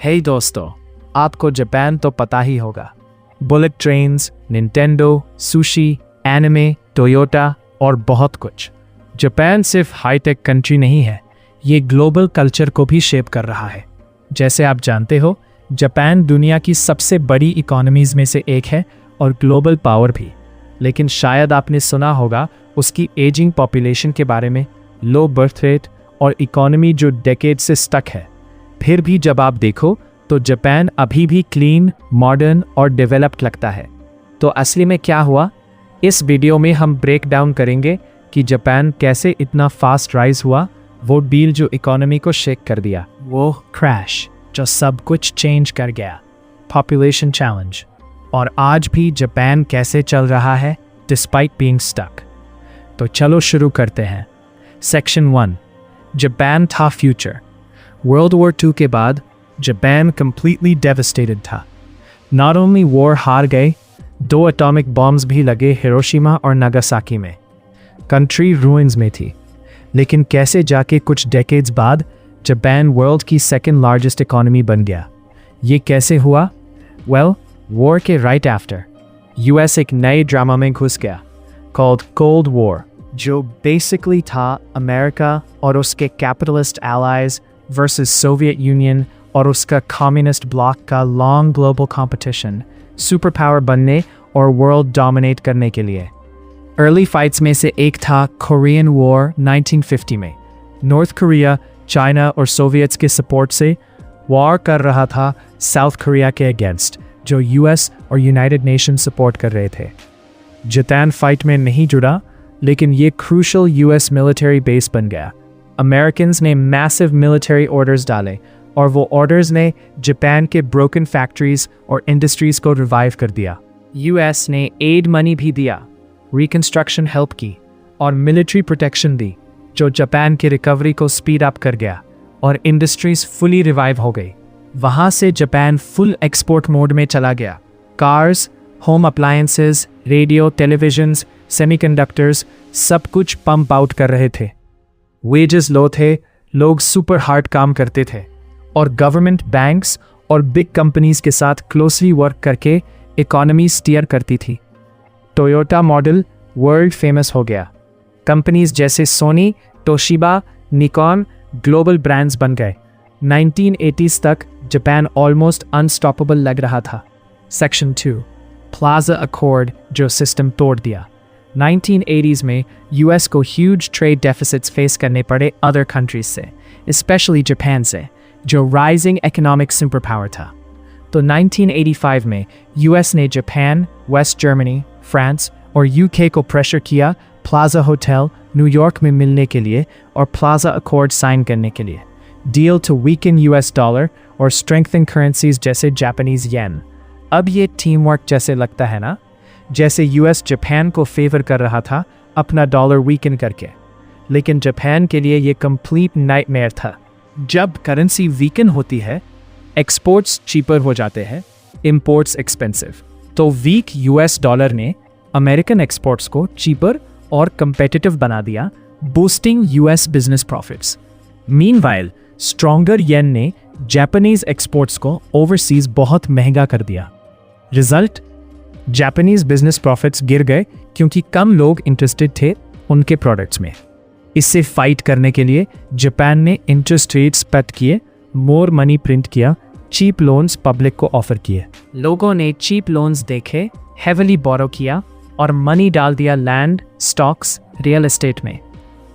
हे दोस्तों, आपको जापान तो पता ही होगा। Bullet trains, Nintendo, sushi, anime, Toyota और बहुत कुछ। जापान सिर्फ हाईटेक कंट्री नहीं है, ये ग्लोबल कल्चर को भी शेप कर रहा है। जैसे आप जानते हो, जापान दुनिया की सबसे बड़ी इकोनॉमीज में से एक है और ग्लोबल पावर भी। लेकिन शायद आपने सुना होगा उसकी एजिंग पॉपुलेशन के बारे में, लो बर्थ रेट और इकोनॉमी जो डेकेड से स्टक है। फिर भी जब आप देखो तो जापान अभी भी क्लीन, मॉडर्न और डेवलप्ड लगता है। तो असली में क्या हुआ? इस वीडियो में हम ब्रेक डाउन करेंगे कि जापान कैसे इतना फास्ट राइज हुआ, वो डील जो इकोनॉमी को शेक कर दिया, वो क्रैश जो सब कुछ चेंज कर गया, पॉपुलेशन चैलेंज, और आज भी जापान कैसे चल रहा है डिस्पाइट बीइंग स्टक। तो चलो शुरू करते हैं। सेक्शन 1, जापान था फ्यूचर। वर्ल्ड वॉर 2 के बाद जापान कंप्लीटली डेवस्टेटेड था। नॉट ओनली वॉर हार गए, 2 एटॉमिक बॉम्ब्स भी लगे हिरोशिमा और नागासाकी में। कंट्री रूइंस में थी। लेकिन कैसे जाके कुछ डेकेड्स बाद जापान वर्ल्ड की सेकंड लार्जेस्ट इकोनॉमी बन गया? ये कैसे हुआ? वेल, वॉर के राइट आफ्टर यूएस एक नए ड्रामा में घुस गया कॉल्ड कोल्ड वॉर, जो बेसिकली था अमेरिका और उसके capitalist allies versus Soviet union और उसका कम्युनिस्ट ब्लॉक का long global competition super power बनने और वर्ल्ड डोमिनेट करने के लिए। अर्ली फाइट्स में से एक था कोरियन वॉर 1950 में। नॉर्थ कोरिया, चाइना और सोवियट्स के सपोर्ट से वॉर कर रहा था साउथ कोरिया के अगेंस्ट, जो यूएस और यूनाइटेड नेशन सपोर्ट कर रहे थे। जापान फाइट में नहीं जुड़ा, लेकिन ये क्रूशल यूएस मिलिट्री बेस बन गया। अमेरिकन्स ने मैसिव मिलिट्री ऑर्डर्स डाले और वो ऑर्डर्स ने जापान के ब्रोकन फैक्ट्रीज और इंडस्ट्रीज को रिवाइव कर दिया। यूएस ने एड मनी भी दिया, रिकंस्ट्रक्शन हेल्प की और मिलिट्री प्रोटेक्शन दी, जो जापान की रिकवरी को स्पीड अप कर गया और इंडस्ट्रीज फुली रिवाइव हो गई। वहाँ से जापान फुल एक्सपोर्ट मोड में चला गया। Cars, home appliances, radio, televisions, semiconductors सब कुछ पंप आउट कर रहे थे। वेजेस लो थे, लोग सुपर हार्ड काम करते थे और गवर्नमेंट बैंक्स और बिग कंपनीज के साथ क्लोजली वर्क करके इकोनॉमी स्टीयर करती थी। टोयोटा मॉडल वर्ल्ड फेमस हो गया। कंपनीज जैसे Sony, Toshiba, Nikon global brands बन गए। 1980s तक जापान ऑलमोस्ट अनस्टॉपेबल लग रहा था। सेक्शन 2, प्लाजा अकॉर्ड जो सिस्टम तोड़ दिया। 1980s में यूएस को ह्यूज ट्रेड डेफिसिट्स फेस करने पड़े अदर कंट्रीज से, स्पेशली जापान से, जो राइजिंग इकोनॉमिक सुपर पावर था। तो 1985 में यूएस ने जापान, वेस्ट जर्मनी, फ्रांस और यूके को प्रेशर किया प्लाजा होटल न्यूयॉर्क में मिलने के लिए और प्लाजा अकॉर्ड साइन करने के लिए। Deal to weaken US dollar और स्ट्रेंथन करेंसीज जैसे जापानीज येन। अब ये टीम वर्क जैसे लगता है ना, जैसे यूएस जापान को फेवर कर रहा था अपना डॉलर वीकन करके। लेकिन जापान के लिए ये कंप्लीट नाइटमेयर था। जब करेंसी वीकन होती है, एक्सपोर्ट्स चीपर हो जाते हैं, इंपोर्ट्स एक्सपेंसिव। तो वीक यूएस डॉलर ने अमेरिकन एक्सपोर्ट्स को चीपर और कंपेटिटिव बना दिया, boosting US business profits. Meanwhile stronger yen ने जापानीज एक्सपोर्ट्स को ओवरसीज बहुत महंगा कर दिया। रिजल्ट, जापानीज बिजनेस प्रॉफिट्स गिर गए क्योंकि कम लोग इंटरेस्टेड थे उनके प्रोडक्ट्स में। इससे फाइट करने के लिए जापान ने इंटरेस्ट रेट्स कट किए, मोर मनी प्रिंट किया, चीप लोन्स पब्लिक को ऑफर किए। लोगों ने चीप लोन्स देखे, हेविली बोरो किया और मनी डाल दिया लैंड, स्टॉक्स, रियल एस्टेट में।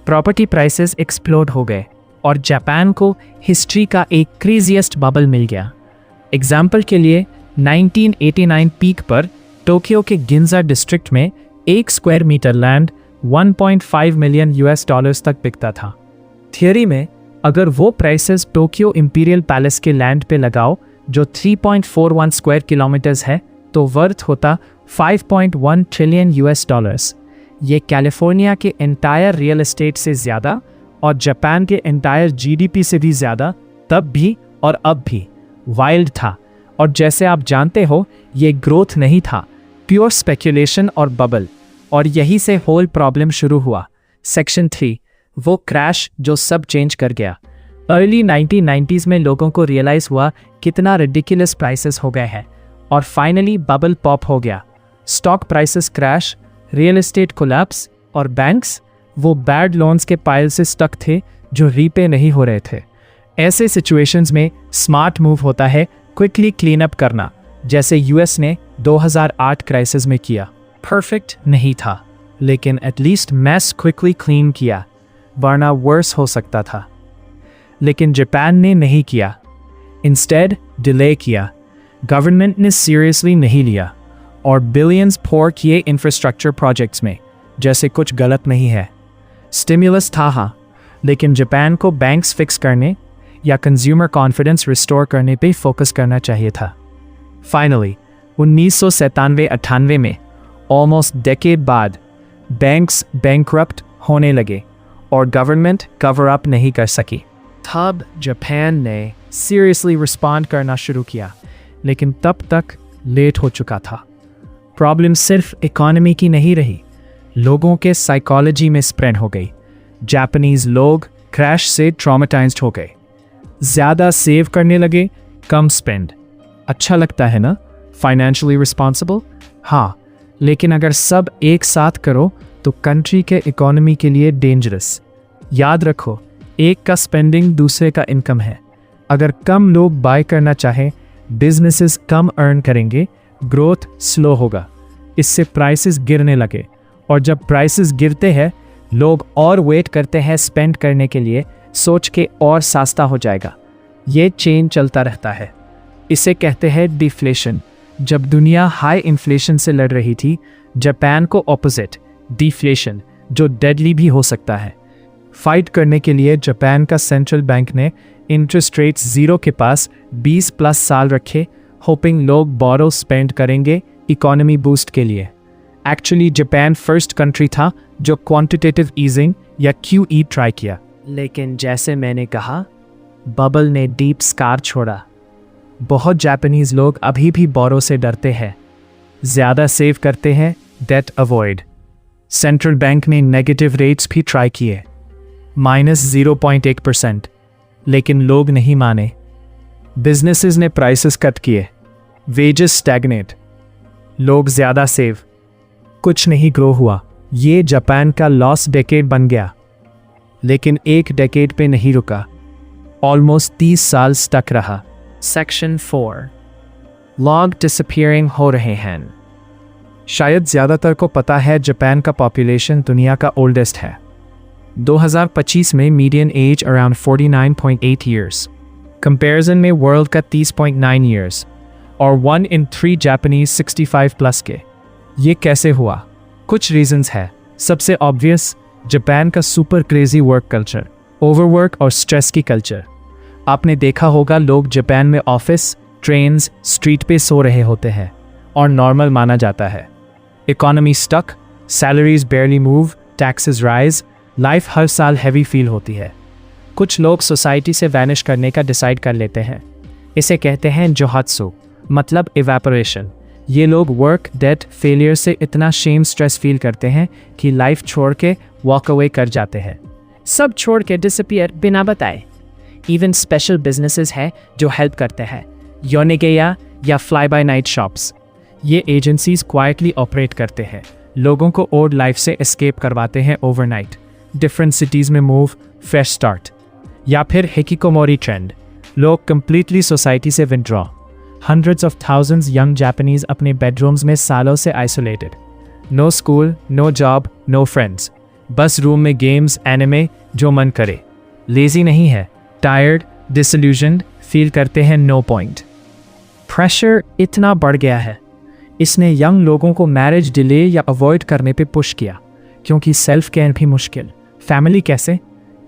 प्रॉपर्टी प्राइसेस एक्सप्लोड हो गए और जापान को हिस्ट्री का एक क्रेजिएस्ट बबल मिल गया। एग्जाम्पल के लिए 1989 पीक पर टोक्यो के गिंजा डिस्ट्रिक्ट में 1 square metre land 1.5 million US dollars तक बिकता था। थियरी में अगर वो प्राइसेस टोक्यो इंपीरियल पैलेस के लैंड पे लगाओ, जो 3.41 स्क्वायर किलोमीटर्स है, तो वर्थ होता 5.1 ट्रिलियन यूएस डॉलर्स। ये कैलिफोर्निया के एंटायर रियल एस्टेट से ज़्यादा और जापान के एंटायर जीडीपी से भी ज़्यादा तब भी और अब भी वाइल्ड था। और जैसे आप जानते हो, ये ग्रोथ नहीं था, प्योर स्पेकुलेशन और बबल। और यही से होल प्रॉब्लम शुरू हुआ। सेक्शन 3, वो क्रैश जो सब चेंज कर गया। अर्ली 1990s में लोगों को रियलाइज़ हुआ कितना रिडिकुलस प्राइसेस हो गए हैं। और फाइनली बबल पॉप हो गया। Stock prices crash, real estate collapse और बैंक्स वो बैड लोन्स के पाइल से स्टक थे जो रीपे नहीं हो रहे थे। ऐसे सिचुएशंस में स्मार्ट मूव होता है क्विकली क्लीन अप करना, जैसे यूएस ने 2008 क्राइसिस में किया। परफेक्ट नहीं था, लेकिन एटलीस्ट मैस क्विकली क्लीन किया, वरना वर्स हो सकता था। लेकिन जापान ने नहीं किया, इंस्टेड डिले किया। गवर्नमेंट ने सीरियसली नहीं लिया और बिलियंस पोर किए इंफ्रास्ट्रक्चर प्रोजेक्ट्स में, जैसे कुछ गलत नहीं है। स्टिमुलस था हाँ, लेकिन जापान को बैंक्स फिक्स करने या कंज्यूमर कॉन्फिडेंस रिस्टोर करने पे फोकस करना चाहिए था। फाइनली 1997-98 में ऑलमोस्ट डेकेड बाद बैंक्स बैंकरप्ट होने लगे और गवर्नमेंट कवर अप नहीं कर सकी। तब जापान ने सीरियसली रिस्पॉन्ड करना शुरू किया, लेकिन तब तक लेट हो चुका था। प्रॉब्लम सिर्फ इकोनॉमी की नहीं रही, लोगों के साइकोलॉजी में स्प्रेड हो गई। जापानीज लोग क्रैश से ट्रॉमेटाइज्ड हो गए, ज़्यादा सेव करने लगे, कम स्पेंड। अच्छा लगता है ना फाइनेंशियली रिस्पॉन्सिबल? हाँ, लेकिन अगर सब एक साथ करो तो कंट्री के इकोनॉमी के लिए डेंजरस। याद रखो, एक का स्पेंडिंग दूसरे का इनकम है। अगर कम लोग बाय करना चाहें, बिजनेसेस कम अर्न करेंगे, ग्रोथ स्लो होगा। इससे प्राइसेस गिरने लगे, और जब प्राइसेस गिरते हैं लोग और वेट करते हैं स्पेंड करने के लिए, सोच के और सस्ता हो जाएगा। ये चेन चलता रहता है। इसे कहते हैं डिफ्लेशन। जब दुनिया हाई इन्फ्लेशन से लड़ रही थी, जापान को ऑपोजिट डिफ्लेशन, जो डेडली भी हो सकता है, फाइट करने के लिए जापान का सेंट्रल बैंक ने इंटरेस्ट रेट्स जीरो के पास 20+ साल रखे, होपिंग लोग बोरो स्पेंड करेंगे इकोनॉमी बूस्ट के लिए। एक्चुअली जापान फर्स्ट कंट्री था जो क्वांटिटेटिव ईजिंग या QE ट्राई किया, लेकिन जैसे मैंने कहा, बबल ने डीप स्कार छोड़ा। बहुत जापानीज लोग अभी भी बोरो से डरते हैं, ज़्यादा सेव करते हैं, डेट अवॉइड। सेंट्रल बैंक ने नेगेटिव रेट्स भी ट्राई किए, -0.1%, लेकिन लोग नहीं माने। बिजनेसेस ने प्राइसेस कट किए, वेजेस स्टैग्नेट, लोग ज़्यादा सेव, कुछ नहीं ग्रो हुआ। ये जापान का लॉस्ट डेकेड बन गया। लेकिन एक डेकेड पे नहीं रुका, ऑलमोस्ट 30 साल स्टक रहा। सेक्शन 4, लॉग डिसअपीयरिंग हो रहे हैं। शायद ज़्यादातर को पता है जापान का पॉपुलेशन दुनिया का ओल्डेस्ट है। 2025 में median age around 49.8 years, comparison में वर्ल्ड का 30.9 ईयर्स, और 1 in 3 जापानीज 65+ के। ये कैसे हुआ? कुछ रीजंस है। सबसे ऑब्वियस, जापान का super crazy work culture, overwork और स्ट्रेस की कल्चर। आपने देखा होगा लोग जापान में ऑफिस, ट्रेन्स, स्ट्रीट पे सो रहे होते हैं और नॉर्मल माना जाता है। Economy stuck, salaries barely move, taxes rise, life हर साल हैवी फील होती है। कुछ लोग सोसाइटी से वैनिश करने का डिसाइड कर लेते हैं। इसे कहते हैं जोहात्सु, मतलब इवेपोरेशन। ये लोग वर्क, डेट, फेलियर से इतना शेम स्ट्रेस फील करते हैं कि लाइफ छोड़ के वॉक अवे कर जाते हैं। सब छोड़ के डिसअपीयर बिना बताए। इवन स्पेशल बिजनेसेस हैं जो हेल्प करते हैं, योनेगेया या फ्लाई बाय नाइट शॉप्स। ये एजेंसीज क्वाइटली ऑपरेट करते हैं, लोगों को ओल्ड लाइफ से एस्केप करवाते हैं ओवरनाइट, डिफरेंट सिटीज़ में मूव, फ्रेश स्टार्ट। या फिर हिकिकोमोरी ट्रेंड, लोग कंप्लीटली सोसाइटी से withdraw. Hundreds of thousands young Japanese अपने बेडरूम्स में सालों से isolated. No school, no job, no friends, बस रूम में गेम्स, एनिमे, जो मन करे। लेजी नहीं है, टायर्ड, डिसल्यूजन्ड फील करते हैं, नो पॉइंट। प्रेशर इतना बढ़ गया है, इसने यंग लोगों को मैरिज डिले या अवॉइड करने पे पुश किया, क्योंकि सेल्फ केयर भी मुश्किल। फैमिली कैसे?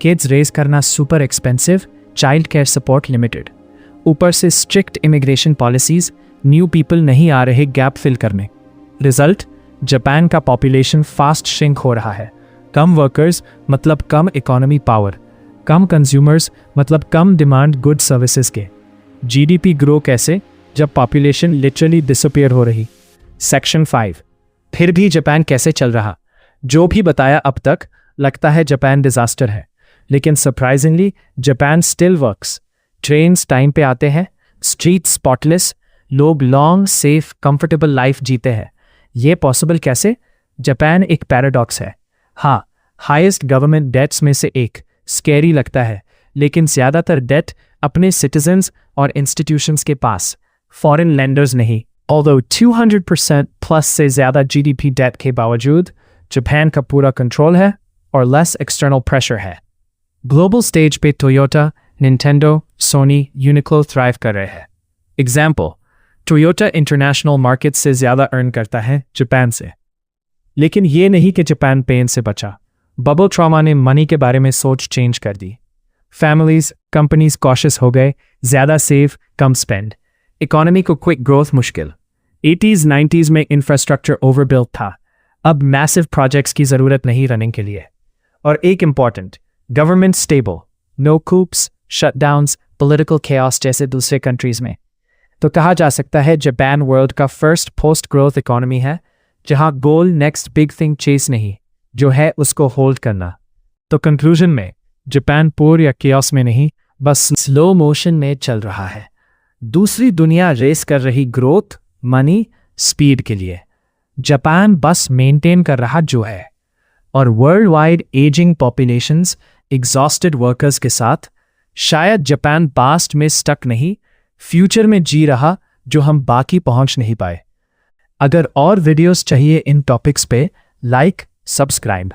किड्स रेज करना super expensive, child care support limited, ऊपर से strict immigration policies, new people नहीं आ रहे गैप फिल करने। रिजल्ट, जापान का पॉपुलेशन फास्ट श्रिंक हो रहा है। कम वर्कर्स मतलब कम इकोनॉमी पावर, कम कंज्यूमर्स मतलब कम डिमांड गुड सर्विसेज के। जीडीपी ग्रो कैसे जब पॉपुलेशन लिटरली डिसअपीयर हो रही। सेक्शन 5, फिर भी जापान कैसे चल रहा? जो भी बताया अब तक, लगता है जापान डिजास्टर है, लेकिन surprisingly Japan still works. Trains time पे आते हैं, स्ट्रीट स्पॉटलेस, लोग लॉन्ग सेफ कंफर्टेबल लाइफ जीते हैं। ये पॉसिबल कैसे? जापान एक पैराडॉक्स है। हाँ, हाईएस्ट गवर्नमेंट डेट्स में से एक, स्कैरी लगता है, लेकिन ज़्यादातर डेट अपने सिटीजन्स और इंस्टीट्यूशंस के पास, फॉरेन लेंडर्स नहीं। ऑल्दो 200% प्लस से ज़्यादा जीडीपी डेट के बावजूद जापान का पूरा कंट्रोल है और लेस एक्सटर्नल प्रेशर है। ग्लोबल स्टेज पे Toyota, Nintendo, Sony, Uniqlo thrive कर रहे हैं। एग्जाम्पल, टोयोटा इंटरनेशनल मार्केट से ज़्यादा अर्न करता है जापान से। लेकिन ये नहीं कि जापान पेन से बचा। बबल ट्रॉमा ने मनी के बारे में सोच चेंज कर दी। फैमिलीज, कंपनीज कॉशियस हो गए, ज़्यादा सेव, कम स्पेंड। इकोनॉमी को क्विक ग्रोथ मुश्किल। 80s 90s में इंफ्रास्ट्रक्चर ओवरबिल्ट था, अब मैसिव प्रोजेक्ट्स की ज़रूरत नहीं रनिंग के लिए। और एक important, government stable, no coups, shutdowns, political chaos जैसे दूसरे कंट्रीज में। तो कहा जा सकता है जापान वर्ल्ड का फर्स्ट पोस्ट ग्रोथ इकोनॉमी है, जहां goal next big thing chase नहीं, जो है उसको होल्ड करना। तो कंक्लूजन में, जापान पूर या केओस में नहीं, बस स्लो मोशन में चल रहा है। दूसरी दुनिया रेस कर रही ग्रोथ, मनी, स्पीड के लिए। जापान बस मेंटेन कर रहा जो है। और world wide ageing populations, exhausted workers के साथ शायद जापान पास्ट में स्टक नहीं, फ्यूचर में जी रहा जो हम बाकी पहुंच नहीं पाए। अगर और वीडियोस चाहिए इन टॉपिक्स पे, लाइक, सब्सक्राइब।